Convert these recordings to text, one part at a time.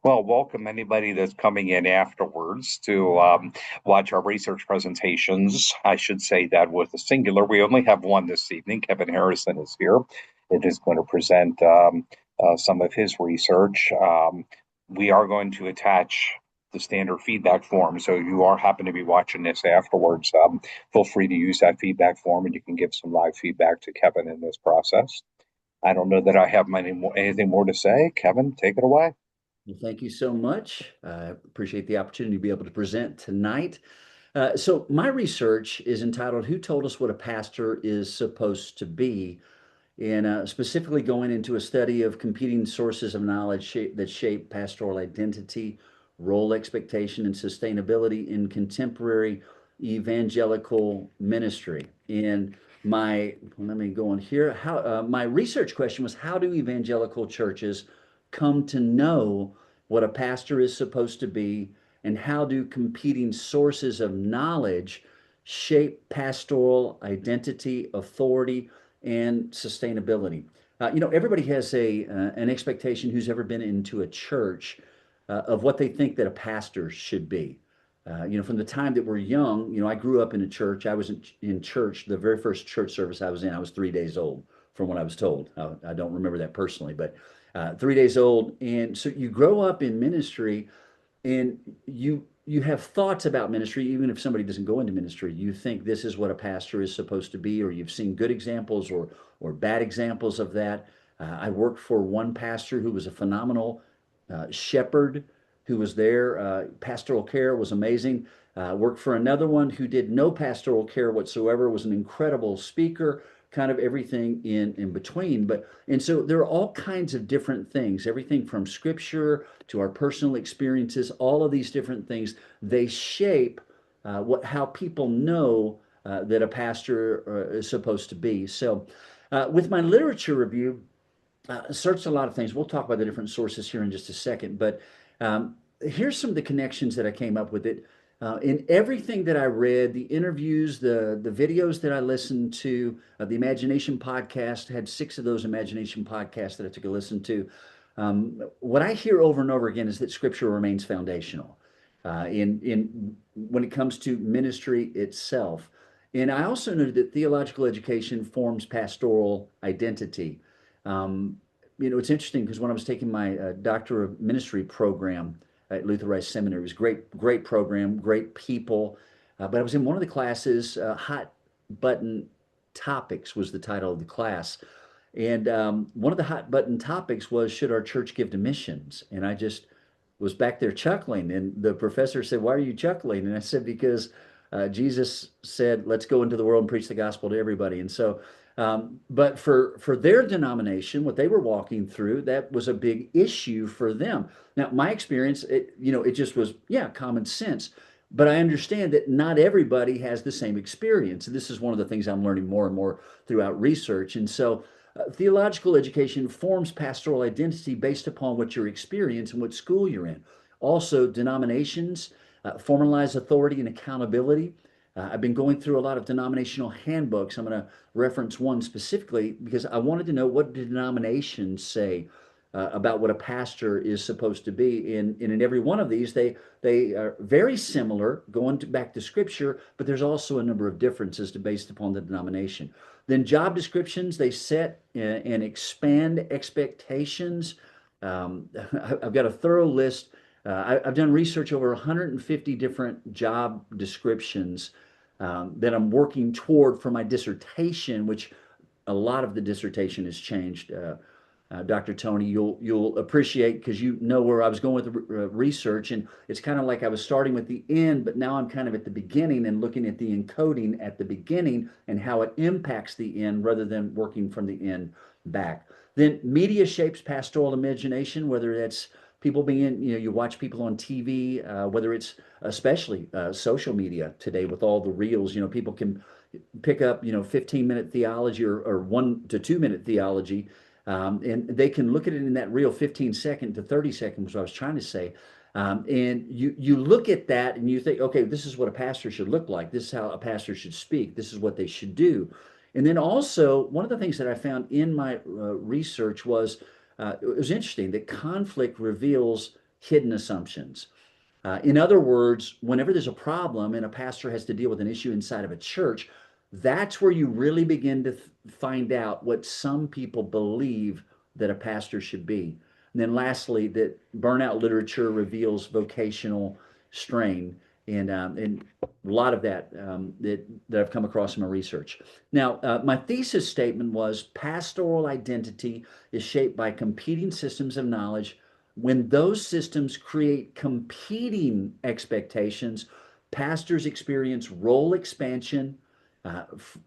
Well, welcome anybody that's coming in afterwards to watch our research presentations. I should say that with a singular. We only have one this evening. Kevin Harrison is here. It is going to present some of his research. We are going to attach the standard feedback form. So you are happen to be watching this afterwards. Feel free to use that feedback form and you can give some live feedback to Kevin in this process. I don't know that I have anything more to say. Kevin, take it away. Well, thank you so much. I appreciate the opportunity to be able to present tonight. So, my research is entitled Who Told Us What a Pastor is Supposed to Be? And specifically going into a study of competing sources of knowledge that shape pastoral identity, role expectation, and sustainability in contemporary evangelical ministry. And let me go on here. My research question was, how do evangelical churches come to know what a pastor is supposed to be, and how do competing sources of knowledge shape pastoral identity, authority, and sustainability? Everybody has an expectation who's ever been into a church of what they think that a pastor should be. From the time that we're young, I grew up in a church. I was in church. The very first church service I was in, I was 3 days old, from what I was told. I don't remember that personally, but 3 days old. And so you grow up in ministry, and you have thoughts about ministry. Even if somebody doesn't go into ministry, you think this is what a pastor is supposed to be, or you've seen good examples or bad examples of that. I worked for one pastor who was a phenomenal shepherd who was there. Pastoral care was amazing. Worked for another one who did no pastoral care whatsoever, was an incredible speaker, kind of everything in between. And so there are all kinds of different things, everything from scripture to our personal experiences, all of these different things, they shape how people know that a pastor is supposed to be. So with my literature review, searched a lot of things. We'll talk about the different sources here in just a second, but here's some of the connections that I came up with it. In everything that I read, the interviews, the videos that I listened to, the Imagination podcast, had 6 of those Imagination podcasts that I took a listen to. What I hear over and over again is that Scripture remains foundational in when it comes to ministry itself. And I also noted that theological education forms pastoral identity. It's interesting because when I was taking my Doctor of Ministry program at Luther Rice Seminary, it was great program, great people. But I was in one of the classes, Hot Button Topics was the title of the class. And one of the hot button topics was, should our church give to missions? And I just was back there chuckling. And the professor said, why are you chuckling? And I said, because Jesus said, let's go into the world and preach the gospel to everybody. And so but for their denomination, what they were walking through, that was a big issue for them. Now, my experience, it just was, yeah, common sense. But I understand that not everybody has the same experience. And this is one of the things I'm learning more and more throughout research. And so theological education forms pastoral identity based upon what your experience and what school you're in. Also, denominations formalize authority and accountability. I've been going through a lot of denominational handbooks. I'm going to reference one specifically because I wanted to know, what denominations say about what a pastor is supposed to be. And in every one of these, they are very similar, back to Scripture, but there's also a number of differences based upon the denomination. Then job descriptions, they set and expand expectations. I've got a thorough list. I've done research over 150 different job descriptions that I'm working toward for my dissertation, which a lot of the dissertation has changed. Dr. Tony, you'll appreciate, because you know where I was going with the research, and it's kind of like I was starting with the end, but now I'm kind of at the beginning and looking at the encoding at the beginning and how it impacts the end rather than working from the end back. Then media shapes pastoral imagination, whether that's people being, you watch people on TV, whether it's especially social media today with all the reels, people can pick up, 15-minute theology or 1 to 2 minute theology. And they can look at it in that real 15-second to 30-second, was what I was trying to say. And you look at that and you think, okay, this is what a pastor should look like. This is how a pastor should speak. This is what they should do. And then also, one of the things that I found in my research was, it was interesting that conflict reveals hidden assumptions. In other words, whenever there's a problem and a pastor has to deal with an issue inside of a church, that's where you really begin to find out what some people believe that a pastor should be. And then lastly, that burnout literature reveals vocational strain, and a lot of that, that I've come across in my research. Now, my thesis statement was pastoral identity is shaped by competing systems of knowledge. When those systems create competing expectations, pastors experience role expansion,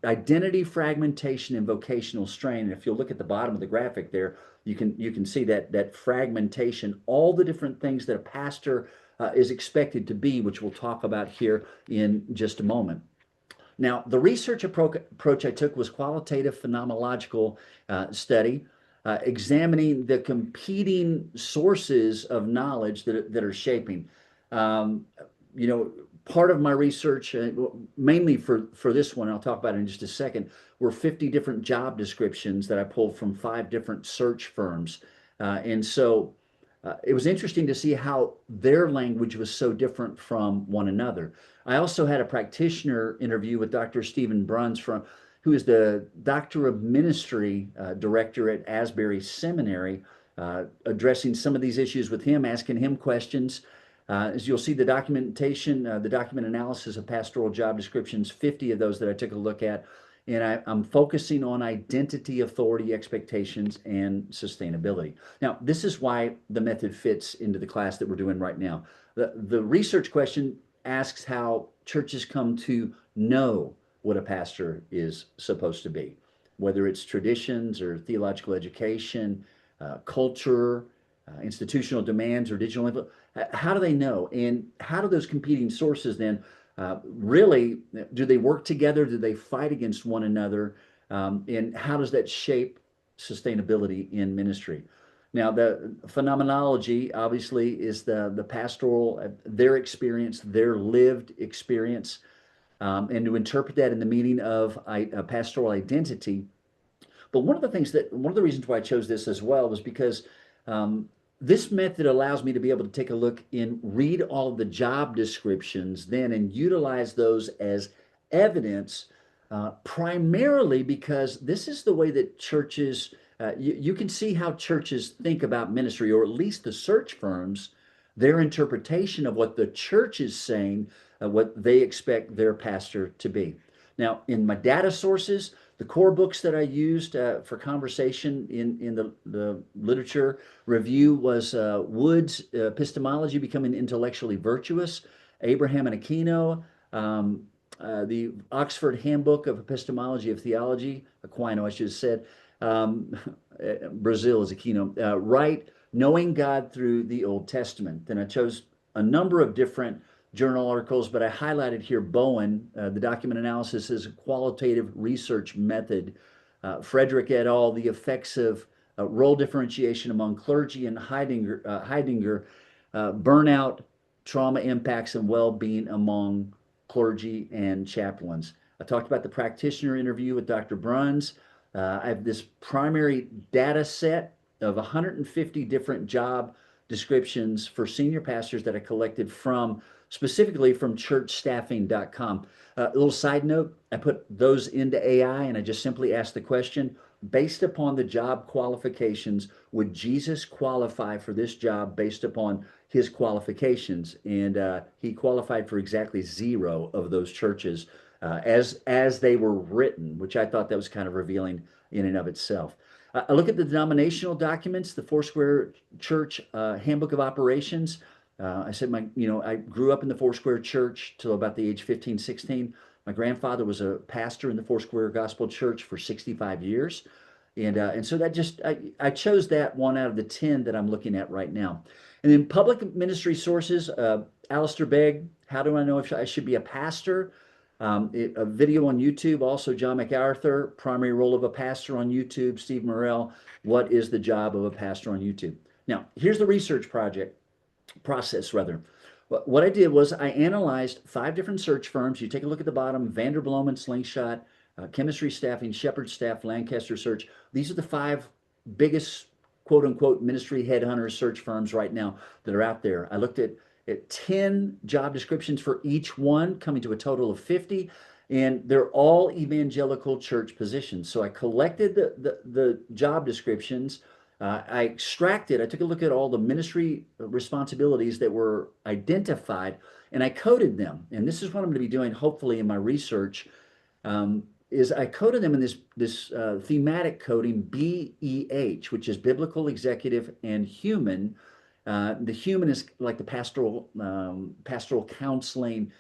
identity fragmentation, and vocational strain. And if you'll look at the bottom of the graphic there, you can see that fragmentation, all the different things that a pastor is expected to be, which we'll talk about here in just a moment. Now, the research approach I took was qualitative phenomenological study, examining the competing sources of knowledge that are shaping. Um, you know, Part of my research, mainly for this one, I'll talk about it in just a second, were 50 different job descriptions that I pulled from 5 different search firms. And so it was interesting to see how their language was so different from one another. I also had a practitioner interview with Dr. Stephen Bruns, who is the Doctor of Ministry Director at Asbury Seminary, addressing some of these issues with him, asking him questions. As you'll see, the documentation, the document analysis of pastoral job descriptions, 50 of those that I took a look at, and I'm focusing on identity, authority, expectations, and sustainability. Now, this is why the method fits into the class that we're doing right now. The research question asks how churches come to know what a pastor is supposed to be, whether it's traditions or theological education, culture, institutional demands, or digital influence. How do they know? And how do those competing sources then really, do they work together? Do they fight against one another? And how does that shape sustainability in ministry? Now, the phenomenology obviously is the pastoral, their experience, their lived experience, and to interpret that in the meaning of pastoral identity. But one of the reasons why I chose this as well was because um, this method allows me to be able to take a look and read all the job descriptions then and utilize those as evidence, primarily because this is the way that churches, you can see how churches think about ministry, or at least the search firms, their interpretation of what the church is saying, what they expect their pastor to be. Now, in my data sources, the core books that I used for conversation in the literature review was Wood's Epistemology, Becoming Intellectually Virtuous, Abraham and Aquino, the Oxford Handbook of Epistemology of Theology, Aquino, I should have said, um, Brazil is Aquino, Wright, Knowing God Through the Old Testament. Then I chose a number of different journal articles, but I highlighted here Bowen, the document analysis is a qualitative research method. Frederick et al., the effects of role differentiation among clergy, and Heidegger, burnout, trauma impacts, and well-being among clergy and chaplains. I talked about the practitioner interview with Dr. Bruns. I have this primary data set of 150 different job descriptions for senior pastors that I collected specifically from churchstaffing.com. A little side note, I put those into AI and I just simply asked the question, based upon the job qualifications, would Jesus qualify for this job based upon his qualifications? And he qualified for exactly 0 of those churches as they were written, which I thought that was kind of revealing in and of itself. I look at the denominational documents, the Foursquare Church Handbook of Operations. I said I grew up in the Foursquare Church till about the age 15, 16. My grandfather was a pastor in the Foursquare Gospel Church for 65 years. And so I chose that one out of the 10 that I'm looking at right now. And then public ministry sources, Alistair Begg, How Do I Know If I Should Be a Pastor? A video on YouTube, also John MacArthur, Primary Role of a Pastor on YouTube, Steve Morrell, What is the Job of a Pastor on YouTube? Now, here's the research process rather. What I did was I analyzed 5 different search firms. You take a look at the bottom, Vanderblom and Slingshot, Chemistry Staffing, Shepherd Staff, Lancaster Search. These are the 5 biggest quote unquote ministry headhunters, search firms right now that are out there. I looked at 10 job descriptions for each one, coming to a total of 50. And they're all evangelical church positions. So I collected the job descriptions. I took a look at all the ministry responsibilities that were identified, and I coded them. And this is what I'm going to be doing, hopefully, in my research. Is I coded them in this thematic coding BEH, which is biblical, executive, and human. The human is like the pastoral counseling,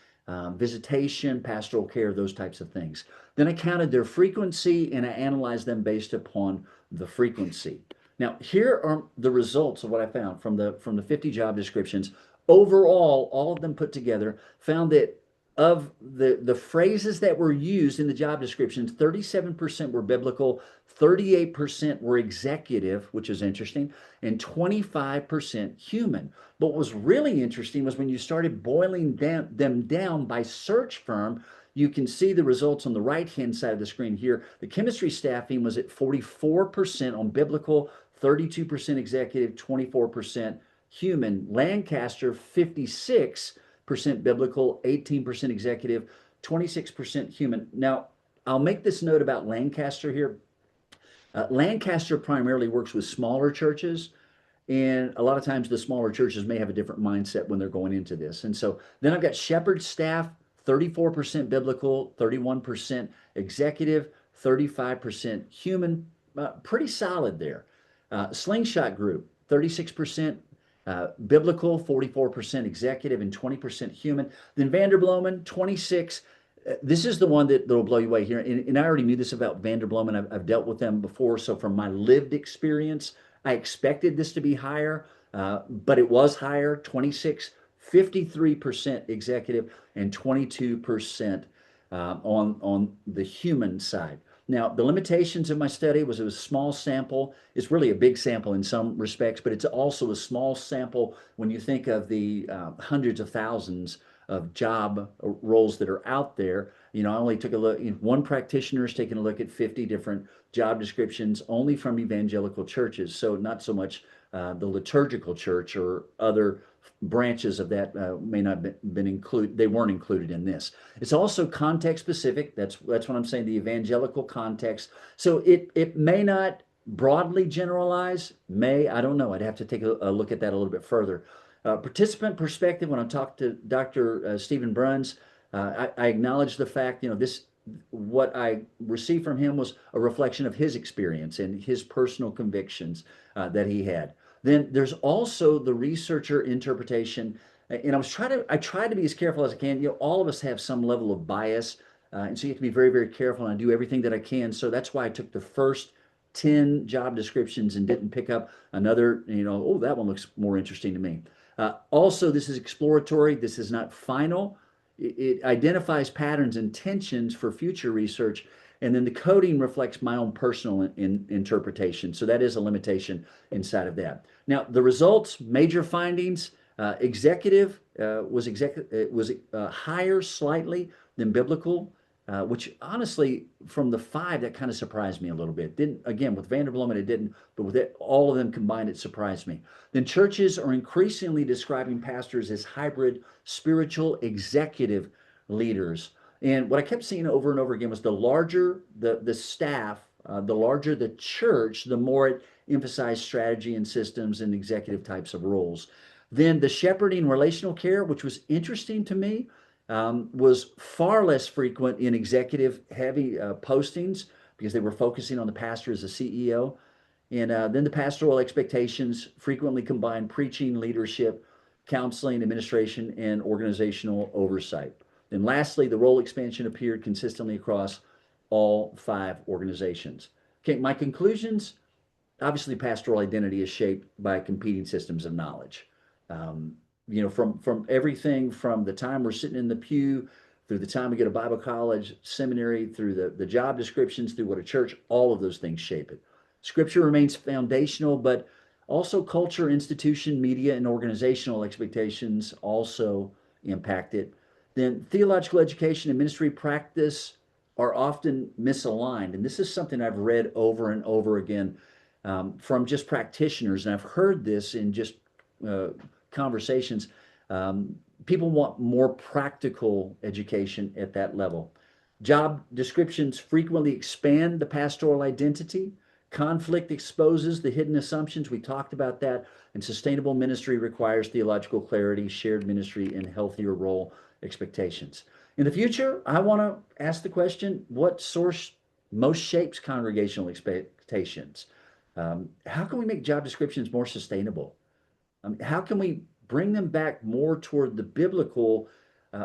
visitation, pastoral care, those types of things. Then I counted their frequency and I analyzed them based upon the frequency. Now, here are the results of what I found from the 50 job descriptions. Overall, all of them put together found that of the phrases that were used in the job descriptions, 37% were biblical, 38% were executive, which is interesting, and 25% human. But what was really interesting was when you started boiling them down by search firm, you can see the results on the right-hand side of the screen here. The chemistry staffing was at 44% on biblical, 32% executive, 24% human. Lancaster, 56% biblical, 18% executive, 26% human. Now, I'll make this note about Lancaster here. Lancaster primarily works with smaller churches, and a lot of times the smaller churches may have a different mindset when they're going into this. And so then I've got Shepherd staff, 34% biblical, 31% executive, 35% human. Pretty solid there. Slingshot group, 36% biblical, 44% executive, and 20% human. Then Vanderbloemen, 26. This is the one that'll blow you away here. And I already knew this about Vanderbloemen. I've dealt with them before. So from my lived experience, I expected this to be higher, but it was higher, 26, 53% executive, and 22% on the human side. Now, the limitations of my study was it was a small sample. It's really a big sample in some respects, but it's also a small sample when you think of the hundreds of thousands of job roles that are out there. You know, I only took a look, one practitioner is taking a look at 50 different job descriptions only from evangelical churches. So not so much the liturgical church or other branches of that may not have been included. They weren't included in this. It's also context specific. That's what I'm saying, the evangelical context. So it may not broadly generalize, I don't know. I'd have to take a look at that a little bit further. Participant perspective, when I talked to Dr. Stephen Bruns, I acknowledge the fact, what I received from him was a reflection of his experience and his personal convictions that he had. Then there's also the researcher interpretation, and I tried to be as careful as I can. All of us have some level of bias, and so you have to be very, very careful. And I do everything that I can. So that's why I took the first 10 job descriptions and didn't pick up another. Oh, that one looks more interesting to me. Also, this is exploratory. This is not final. It identifies patterns and tensions for future research, and then the coding reflects my own personal interpretation. So that is a limitation inside of that. Now, the results, major findings, executive was higher slightly than biblical, which honestly, from the 5, that kind of surprised me a little bit. Didn't Again, with Vanderbloemen it didn't, but with all of them combined, it surprised me. Then churches are increasingly describing pastors as hybrid spiritual executive leaders. And what I kept seeing over and over again was the larger the staff, the larger the church, the more it emphasized strategy and systems and executive types of roles. Then the shepherding relational care, which was interesting to me, was far less frequent in executive heavy postings because they were focusing on the pastor as a CEO. And then the pastoral expectations frequently combine preaching, leadership, counseling, administration, and organizational oversight. And lastly, the role expansion appeared consistently across all 5 organizations. Okay, my conclusions, obviously pastoral identity is shaped by competing systems of knowledge. Um, from everything from the time we're sitting in the pew, through the time we go to Bible college, seminary, through the job descriptions, through what a church, all of those things shape it. Scripture remains foundational, but also culture, institution, media, and organizational expectations also impact it. Then theological education and ministry practice are often misaligned. And this is something I've read over and over again from just practitioners, and I've heard this in just uh, conversations. Um, People want more practical education at that level. Job descriptions frequently expand the pastoral identity. Conflict exposes the hidden assumptions. We talked about that. And sustainable ministry requires theological clarity, shared ministry, and healthier role expectations. In the future, I want to ask the question, what source most shapes congregational expectations? How can we make job descriptions more sustainable? How can we bring them back more toward the biblical,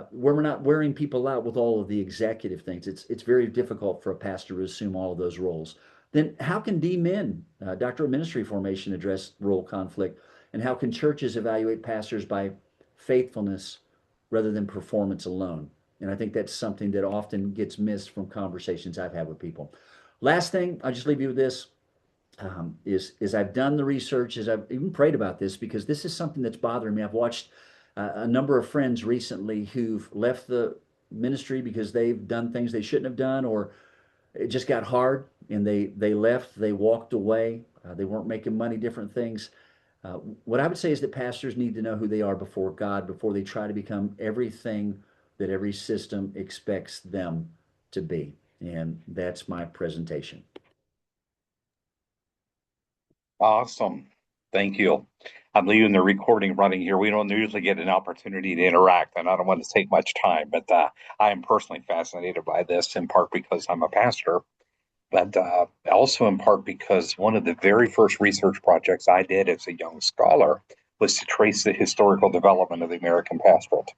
where we're not wearing people out with all of the executive things? It's very difficult for a pastor to assume all of those roles. Then how can D-men, doctoral ministry formation, address role conflict? And how can churches evaluate pastors by faithfulness rather than performance alone? And I think that's something that often gets missed from conversations I've had with people. Last thing, I'll just leave you with this is I've done the research, as I've even prayed about this because this is something that's bothering me. I've watched a number of friends recently who've left the ministry because they've done things they shouldn't have done, or it just got hard and they left, they walked away, they weren't making money, different things. What I would say is that pastors need to know who they are before God before they try to become everything that every system expects them to be. And that's my presentation. Awesome. Thank you. I'm leaving the recording running here. We don't usually get an opportunity to interact, and I don't want to take much time, but I am personally fascinated by this in part because I'm a pastor, but also in part because one of the very first research projects I did as a young scholar was to trace the historical development of the American pastorate.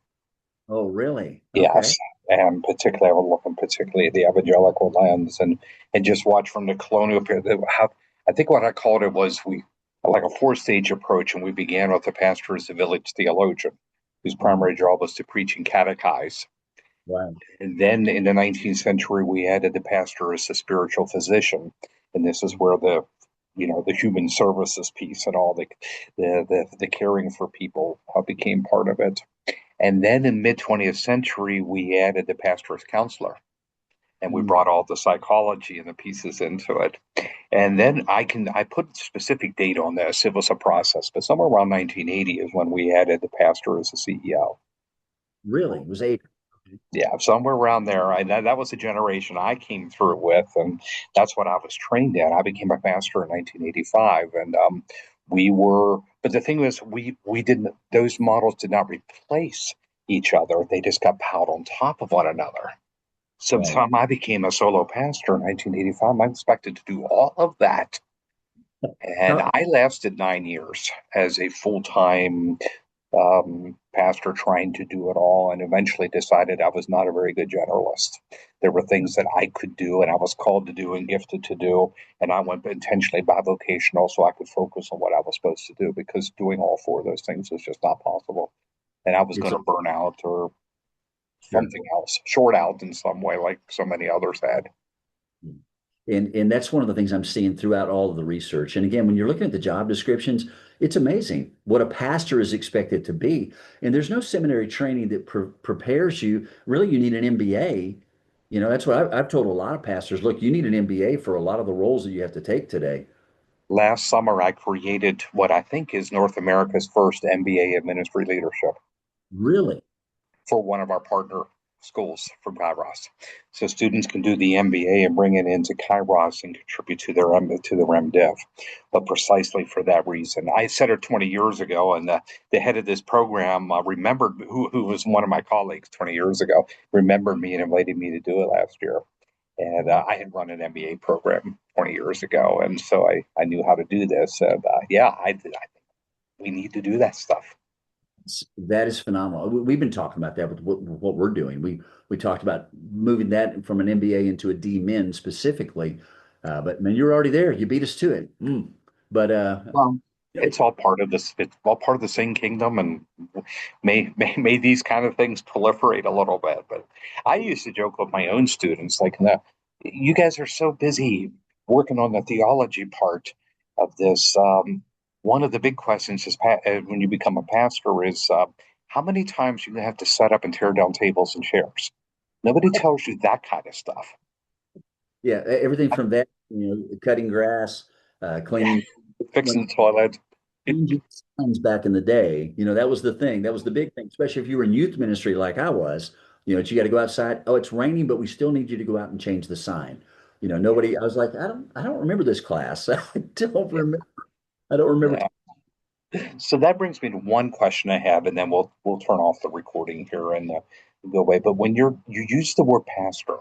Oh, really? Okay. Yes, and particularly I was looking particularly at the evangelical lens and just watch from the colonial period. How, I think what I called it was we like a four-stage approach, and we began with the pastor as the village theologian, whose Mhm. primary job was to preach and catechize. Right. And then in the 19th century, we added the pastor as a spiritual physician, and this is where the human services piece and all the caring for people became part of it. And then in mid 20th century, we added the pastor as counselor, and we Mm, brought all the psychology and the pieces into it. And then I put specific date on this. It was a process, but somewhere around 1980 is when we added the pastor as a CEO. really? It was eight. Yeah, somewhere around there. That was the generation I came through with, and that's what I was trained in. I became a pastor in 1985, and we were. But the thing was, we didn't. Those models did not replace each other. They just got piled on top of one another. So by the Right. time I became a solo pastor in 1985, I'm expected to do all of that, and How, I lasted 9 years as a full time pastor trying to do it all and eventually decided I was not a very good generalist. There were things that I could do and I was called to do and gifted to do. And I went intentionally bivocational so I could focus on what I was supposed to do because doing all four of those things was just not possible. And I was it's going to burn out or sure. something else, short out in some way, like so many others had. And that's one of the things I'm seeing throughout all of the research. And again, when you're looking at the job descriptions, it's amazing what a pastor is expected to be. And there's no seminary training that prepares you. Really, you need an MBA. You know, that's what I've told a lot of pastors. Look, you need an MBA for a lot of the roles that you have to take today. Last summer, I created what I think is North America's first MBA in ministry leadership Really? for one of our partner schools from Kairos. So students can do the MBA and bring it into Kairos and contribute to their MDiv. But precisely for that reason, I said it 20 years ago, and the head of this program remembered who was one of my colleagues 20 years ago, remembered me and invited me to do it last year. And I had run an MBA program 20 years ago, and so I knew how to do this. And yeah, I think we need to do that stuff. That is phenomenal. We've been talking about that with what we're doing. We talked about moving that from an MBA into a D-Min specifically. But man, you're already there. You beat us to it. But Well, you it's all part of this. It's all part of the same kingdom, and may these kind of things proliferate a little bit. But I used to joke with my own students, like, no, you guys are so busy working on the theology part of this. One of the big questions is when you become a pastor is how many times you have to set up and tear down tables and chairs. Nobody tells you that kind of stuff. yeah, everything from that, you know, cutting grass, cleaning, Fixing the toilet. changing signs back in the day. That was the thing. That was the big thing, especially if you were in youth ministry like I was. You got to go outside. Oh, it's raining, but we still need you to go out and change the sign. Nobody. I was like, I don't remember this class. Don't remember. I don't remember. Yeah. So that brings me to one question I have, and then we'll turn off the recording here and go away. But when you use the word pastor,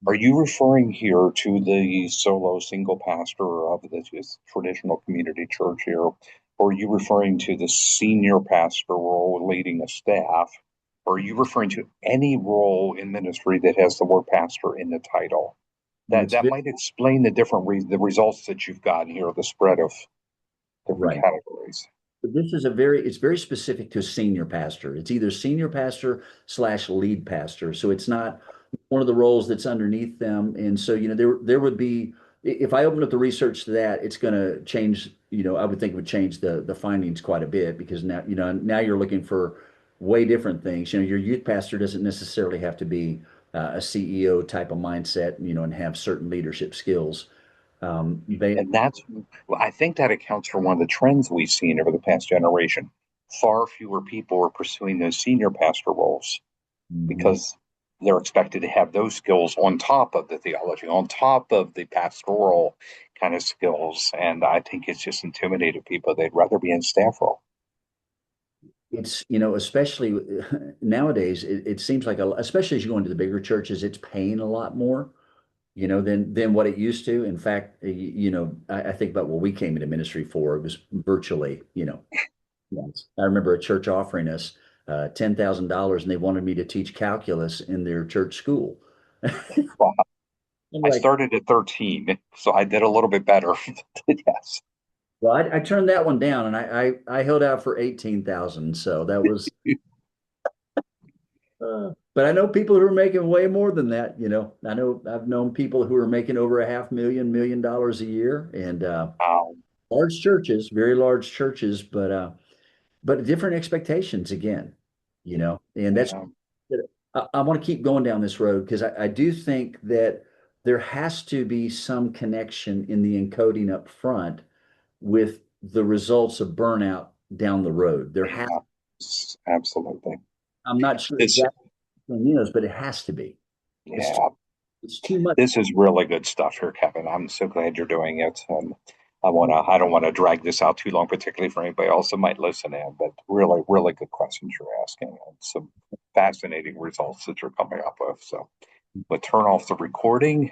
are you referring here to the solo single pastor of this traditional community church here? Or are you referring to the senior pastor role leading a staff? Or are you referring to any role in ministry that has the word pastor in the title? And That it's that might explain the different the results that you've gotten here, the spread of different right. categories. This is it's very specific to senior pastor. It's either senior pastor slash lead pastor. So it's not one of the roles that's underneath them. And so, there would be, if I open up the research to that, it's going to change, I would think it would change the findings quite a bit because now you're looking for way different things. Your youth pastor doesn't necessarily have to be a CEO type of mindset, and have certain leadership skills. They, And I think that accounts for one of the trends we've seen over the past generation. Far fewer people are pursuing those senior pastor roles Mhm. because they're expected to have those skills on top of the theology, on top of the pastoral kind of skills. And I think it's just intimidated people. They'd rather be in staff role. It's, especially nowadays, it seems like, especially as you go into the bigger churches, it's paying a lot more, than what it used to. In fact, I think about what we came into ministry for. It was virtually, yes. I remember a church offering us $10,000 and they wanted me to teach calculus in their church school. Well, I'm I like, started at 13, so I did a little bit better. Yes. well, I turned that one down and I held out for 18,000. So that was, but I know people who are making way more than that. I know I've known people who are making over a $500,000 a year, and Um, large churches, very large churches, but different expectations again. And that's yeah. I want to keep going down this road because I do think that there has to be some connection in the encoding up front with the results of burnout down the road. There has. Yeah, absolutely. I'm not sure This, exactly what it is, but it has to be. It's yeah, it's too much. this is really good stuff here, Kevin. I'm so glad you're doing it. And I don't want to drag this out too long, particularly for anybody else that might listen in, but really, really good questions you're asking and some fascinating results that you're coming up with. So we'll turn off the recording